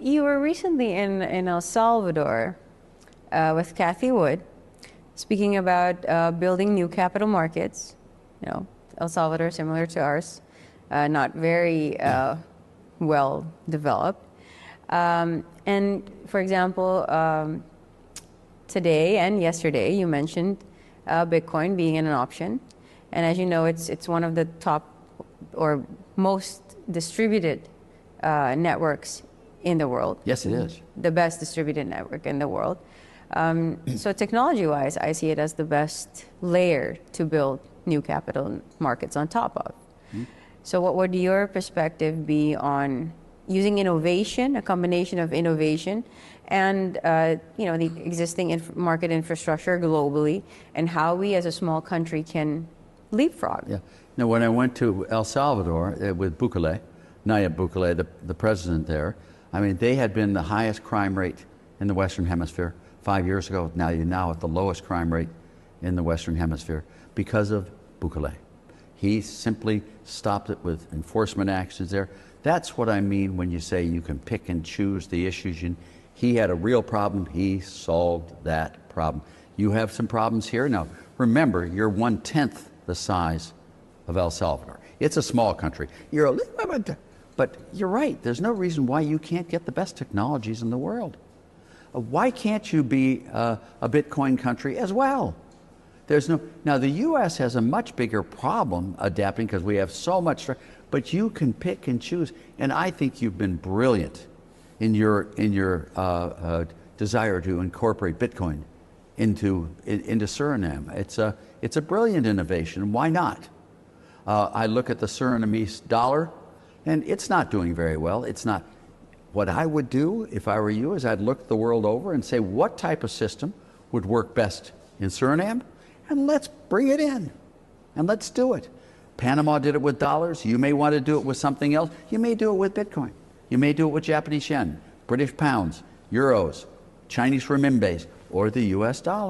You were recently in El Salvador with Kathy Wood, speaking about building new capital markets. You know, El Salvador, similar to ours, not very well developed. And for example, today and yesterday, you mentioned Bitcoin being an option. And as you know, it's one of the top or most distributed networks in the world. Yes, it is. The best distributed network in the world. So technology-wise, I see it as the best layer to build new capital markets on top of. So what would your perspective be on using innovation, a combination of innovation and the existing market infrastructure globally, and how we as a small country can leapfrog? Yeah. Now, when I went to El Salvador with Bukele, Nayib Bukele, the president there, I mean, they had been the highest crime rate in the Western Hemisphere 5 years ago. Now you're now at the lowest crime rate in the Western Hemisphere because of Bukele. He simply stopped it with enforcement actions there. That's what I mean when you say you can pick and choose the issues. He had a real problem. He solved that problem. You have some problems here. Now, remember, you're 1/10 the size of El Salvador. It's a small country. You're a little bit, but you're right. There's no reason why you can't get the best technologies in the world. Why can't you be a Bitcoin country as well? Now the U.S. has a much bigger problem adapting because we have so much, but you can pick and choose. And I think you've been brilliant in your desire to incorporate Bitcoin into Suriname. It's a brilliant innovation. Why not? I look at the Surinamese dollar, and it's not doing very well. It's not. What I would do if I were you is I'd look the world over and say, what type of system would work best in Suriname? And let's bring it in, and let's do it. Panama did it with dollars. You may want to do it with something else. You may do it with Bitcoin. You may do it with Japanese yen, British pounds, euros, Chinese renminbis, or the US dollar.